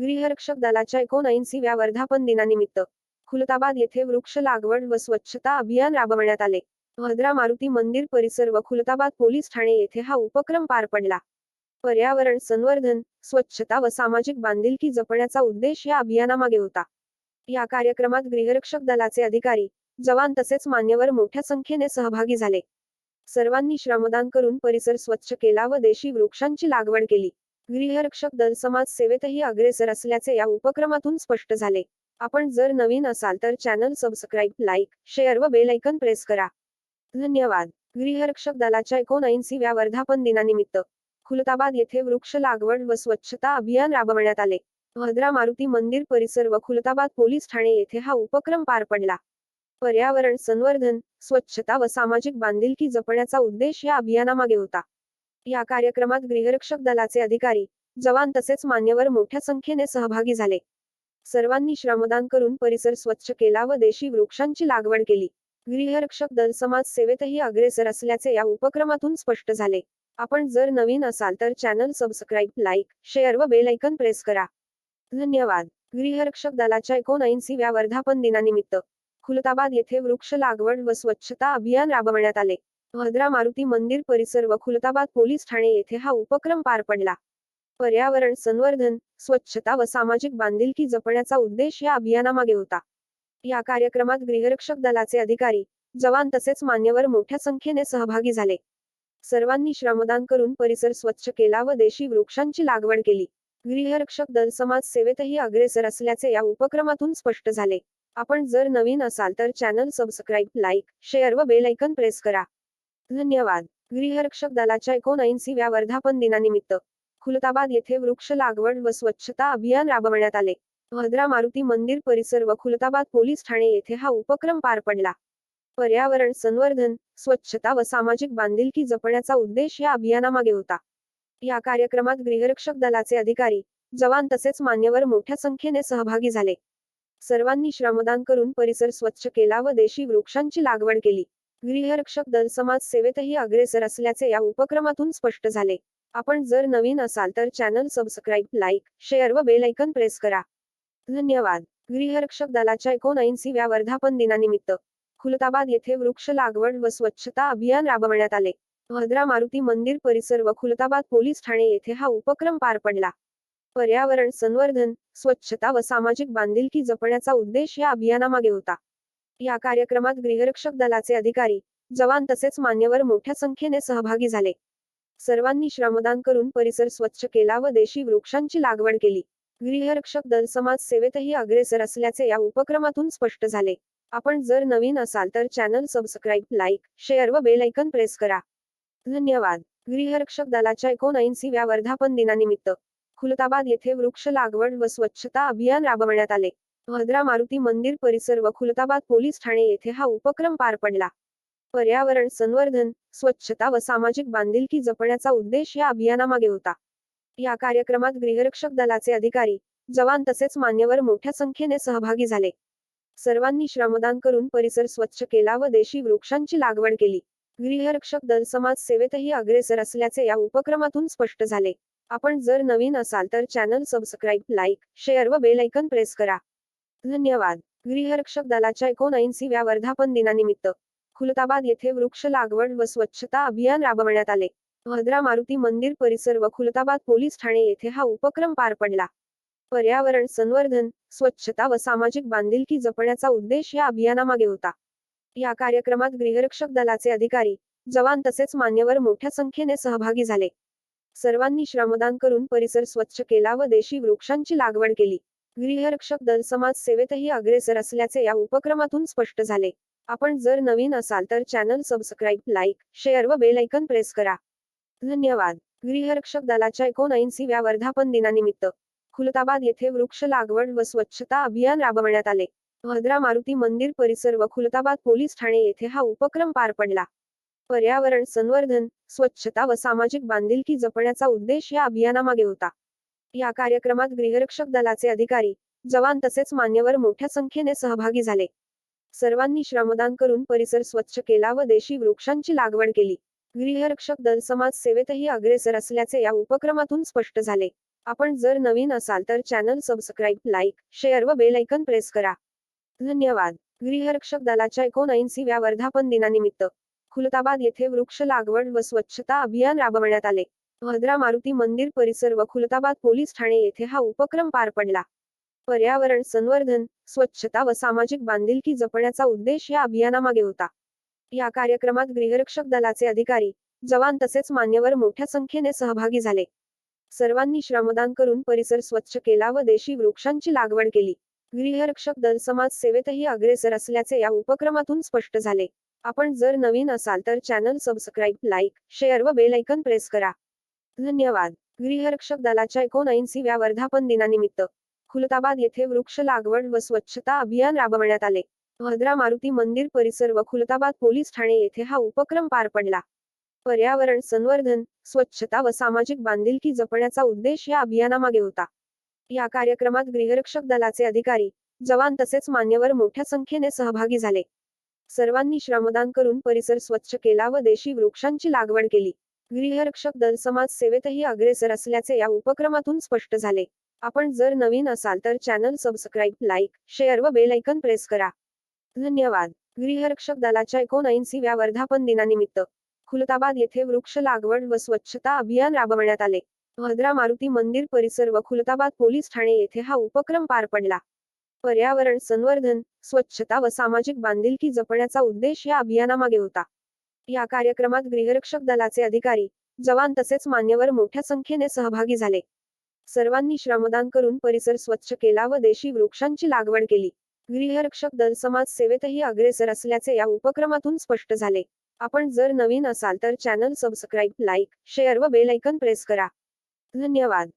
गृहरक्षक दलाच्या 79व्या वर्धापन दिनानिमित्त खुलताबाद येथे वृक्ष लागवड व स्वच्छता अभियान राबवण्यात आले. भद्रा मारुती मंदिर परिसर व खुलताबाद पोलीस ठाणे येथे हा उपक्रम पार पडला. पर्यावरण संवर्धन, स्वच्छता व सामाजिक बांधिलकी जपण्याचा उद्देश या अभियानामागे होता. या कार्यक्रमात गृहरक्षक दलाचे अधिकारी, जवान तसेच मान्यवर मोठ्या संख्येने सहभागी झाले. सर्वांनी श्रमदान करून परिसर स्वच्छ केला व देशी वृक्षांची लागवड केली. गृहरक्षक दल समाज सेवेतही अग्रेसर असल्याचे या उपक्रमातून स्पष्ट झाले. आपण जर नवीन असाल तर चॅनल सबस्क्राईब, लाईक, शेअर व बेल आयकॉन प्रेस करा. धन्यवाद. गृहरक्षक दलाच्या 79व्या वर्धापन दिनानिमित्त खुलताबाद येथे वृक्ष लागवड व स्वच्छता अभियान राबवण्यात आले. भद्रा मारुती मंदिर परिसर व खुलताबाद पोलीस ठाणे येथे हा उपक्रम पार पडला. पर्यावरण संवर्धन, स्वच्छता व सामाजिक बांधिलकी जपण्याचा उद्देश या अभियानामागे होता. या कार्यक्रमात गृहरक्षक दलाचे अधिकारी, जवान तसेच मान्यवर मोठ्या संख्येने सहभागी झाले. सर्वांनी श्रमदान करून परिसर स्वच्छ केला व देशी वृक्षांची लागवड केली. गृहरक्षक दल समाज सेवेतही अग्रेसर असल्याचे या उपक्रमातून स्पष्ट झाले. आपण जर नवीन असाल तर चॅनल सबस्क्राईब, लाईक, शेअर व बेल आयकॉन प्रेस करा. धन्यवाद. गृहरक्षक दलाच्या 79व्या वर्धापन दिनानिमित्त खुलताबाद येथे वृक्ष लागवड व स्वच्छता अभियान राबवण्यात आले. भद्रा मारुती मंदिर परिसर व खुलताबाद पोलीस ठाणे येथे हा उपक्रम पार पडला. पर्यावरण संवर्धन, स्वच्छता व सामाजिक बांधिलकी जपण्याचा उद्देश या अभियानामागे होता. या कार्यक्रमात गृहरक्षक दलाचे अधिकारी, जवान तसेच मान्यवर मोठ्या संख्येने सहभागी झाले. सर्वांनी श्रमदान करून परिसर स्वच्छ केला व देशी वृक्षांची लागवड केली. गृहरक्षक दल समाज सेवेतही अग्रेसर असल्याचे या उपक्रमातून स्पष्ट झाले. आपण जर नवीन असाल तर चॅनल सबस्क्राईब, लाईक, शेअर व बेल आयकॉन प्रेस करा. धन्यवाद. गृहरक्षक दलाच्या 79व्या वर्धापन दिनानिमित्त खुलताबाद येथे वृक्ष लागवड व स्वच्छता अभियान राबवण्यात आले. भद्रा मारुती मंदिर परिसर व खुलताबाद पोलीस ठाणे येथे हा उपक्रम पार पडला. पर्यावरण संवर्धन, स्वच्छता व सामाजिक बांधिलकी जपण्याचा उद्देश या अभियानामागे होता. या कार्यक्रमात गृहरक्षक दलाचे अधिकारी, जवान तसेच मान्यवर मोठ्या संख्येने सहभागी झाले. सर्वांनी श्रमदान करून परिसर स्वच्छ केला व देशी वृक्षांची लागवड केली. गृहरक्षक दल समाज सेवेतही अग्रेसर असल्याचे या उपक्रमातून स्पष्ट झाले. आपण जर नवीन असाल तर चॅनल सबस्क्राईब, लाईक, शेअर व बेल आयकॉन प्रेस करा. धन्यवाद. गृहरक्षक दलाच्या 79व्या वर्धापन दिनानिमित्त खुलताबाद येथे वृक्ष लागवड व स्वच्छता अभियान राबवण्यात आले. भद्रा मारुती मंदिर परिसर व खुलताबाद पोलीस ठाणे येथे हा उपक्रम पार पडला. पर्यावरण संवर्धन, स्वच्छता व सामाजिक बांधिलकी जपण्याचा उद्देश या अभियानामागे होता. या कार्यक्रमात गृहरक्षक दलाचे अधिकारी, जवान तसेच मान्यवर मोठ्या संख्येने सहभागी झाले. सर्वांनी श्रमदान करून परिसर स्वच्छ केला व देशी वृक्षांची लागवड केली. गृहरक्षक दल समाज सेवेतही अग्रेसर असल्याचे या उपक्रमातून स्पष्ट झाले. आपण जर नवीन असाल तर चॅनल सबस्क्राईब, लाईक, शेअर व बेल आयकॉन प्रेस करा. धन्यवाद. गृहरक्षक दलाच्या 79व्या वर्धापन दिनानिमित्त खुलताबाद येथे वृक्ष लागवड व स्वच्छता अभियान राबवण्यात आले. भद्रा मारुती मंदिर परिसर व खुलताबाद पोलीस ठाणे येथे हा उपक्रम पार पडला. पर्यावरण संवर्धन, स्वच्छता व सामाजिक बांधिलकी जपण्याचा उद्देश या अभियानामागे होता. या कार्यक्रमात गृहरक्षक दलाचे अधिकारी, जवान तसेच मान्यवर मोठ्या संख्येने सहभागी झाले. सर्वांनी श्रमदान करून परिसर स्वच्छ केला व देशी वृक्षांची लागवड केली. गृहरक्षक दल समाज सेवेतही अग्रेसर असल्याचे या उपक्रमातून स्पष्ट झाले. आपण जर नवीन असाल तर चॅनल सबस्क्राईब, लाईक, शेअर व बेल आयकॉन प्रेस करा. धन्यवाद. गृहरक्षक दलाच्या 79व्या वर्धापन दिनानिमित्त खुलताबाद येथे वृक्ष लागवड व स्वच्छता अभियान राबवण्यात आले. भद्रा मारुती मंदिर परिसर व खुलताबाद पोलीस ठाणे येथे हा उपक्रम पार पडला. पर्यावरण संवर्धन, स्वच्छता व सामाजिक बांधिलकी जपण्याचा उद्देश या अभियानामागे होता. या कार्यक्रमात गृहरक्षक दलाचे अधिकारी, जवान तसेच मान्यवर मोठ्या संख्येने सहभागी झाले. सर्वांनी श्रमदान करून परिसर स्वच्छ केला व देशी वृक्षांची लागवड केली. गृहरक्षक दल समाज सेवेतही अग्रेसर असल्याचे या उपक्रमातून स्पष्ट झाले. आपण जर नवीन असाल तर चॅनल सबस्क्राईब, लाईक, शेअर व बेल आयकॉन प्रेस करा. धन्यवाद. गृहरक्षक दलाच्या 79व्या वर्धापन दिनानिमित्त खुलताबाद येथे वृक्ष लागवड व स्वच्छता अभियान राबवण्यात आले. भद्रा मारुती मंदिर परिसर व खुलताबाद पोलीस ठाणे येथे हा उपक्रम पार पडला. पर्यावरण संवर्धन, स्वच्छता व सामाजिक बांधिलकी जपण्याचा उद्देश या अभियानामागे होता. या कार्यक्रमात गृहरक्षक दलाचे अधिकारी, जवान तसेच मान्यवर मोठ्या संख्येने सहभागी झाले. सर्वांनी श्रमदान करून परिसर स्वच्छ केला व देशी वृक्षांची लागवड केली. गृहरक्षक दल समाज सेवेतही अग्रेसर असल्याचे या उपक्रमातून स्पष्ट झाले. आपण जर नवीन असाल तर चॅनल सबस्क्राईब, लाईक, शेअर व बेल ऐकन प्रेस करा. धन्यवाद. गृहरक्षक दलाच्या 79व्या वर्धापन दिनानिमित्त खुलताबाद येथे वृक्ष लागवड व स्वच्छता अभियान राबवण्यात आले. भद्रा मारुती मंदिर परिसर व खुलताबाद पोलीस ठाणे येथे हा उपक्रम पार पडला. पर्यावरण संवर्धन, स्वच्छता व सामाजिक बांधिलकी जपण्याचा उद्देश या अभियानामागे होता. या कार्यक्रमात गृहरक्षक दलाचे अधिकारी, जवान तसेच मान्यवर मोठ्या संख्येने सहभागी झाले. सर्वांनी श्रमदान करून परिसर स्वच्छ केला व देशी वृक्षांची लागवड केली. गृहरक्षक दल समाज सेवेतही अग्रेसर असल्याचे या उपक्रमातून स्पष्ट झाले. आपण जर नवीन असाल तर चॅनल सबस्क्राईब, लाईक, शेअर व बेल ऐकन प्रेस करा. धन्यवाद. गृहरक्षक दलाच्या 79व्या वर्धापन दिनानिमित्त खुलताबाद येथे वृक्ष लागवड व स्वच्छता अभियान राबवण्यात आले. भद्रा मारुती मंदिर परिसर व खुलताबाद पोलीस ठाणे येथे हा उपक्रम पार पडला. पर्यावरण संवर्धन, स्वच्छता व सामाजिक बांधिलकी जपण्याचा उद्देश या अभियानामागे होता. या कार्यक्रमात गृहरक्षक दलाचे अधिकारी, जवान तसेच मान्यवर मोठ्या संख्येने सहभागी झाले. सर्वांनी श्रमदान करून परिसर स्वच्छ केला व देशी वृक्षांची लागवड केली. गृहरक्षक दल समाज सेवेतही अग्रेसर असल्याचे या उपक्रमातून स्पष्ट झाले. आपण जर नवीन असाल तर चॅनल सबस्क्राईब, लाईक, शेअर व बेल ऐकन प्रेस करा. धन्यवाद. गृहरक्षक दलाच्या 79व्या वर्धापन दिनानिमित्त खुलताबाद येथे वृक्ष लागवड व स्वच्छता अभियान राबवण्यात आले. भद्रा मारुती मंदिर परिसर व खुलताबाद पोलीस ठाणे येथे हा उपक्रम पार पडला. पर्यावरण संवर्धन, स्वच्छता व सामाजिक बांधिलकी जपण्याचा उद्देश या अभियानामागे होता. या कार्यक्रमात गृहरक्षक दलाचे अधिकारी, जवान तसेच मान्यवर मोठ्या संख्येने सहभागी झाले. सर्वांनी श्रमदान करून परिसर स्वच्छ केला व देशी वृक्षांची लागवड केली. गृहरक्षक दल समाज सेवेतही अग्रेसर असल्याचे या उपक्रमातून स्पष्ट झाले. आपण जर नवीन असाल तर चॅनल सबस्क्राईब, लाईक, शेअर व बेल ऐकन प्रेस करा. धन्यवाद.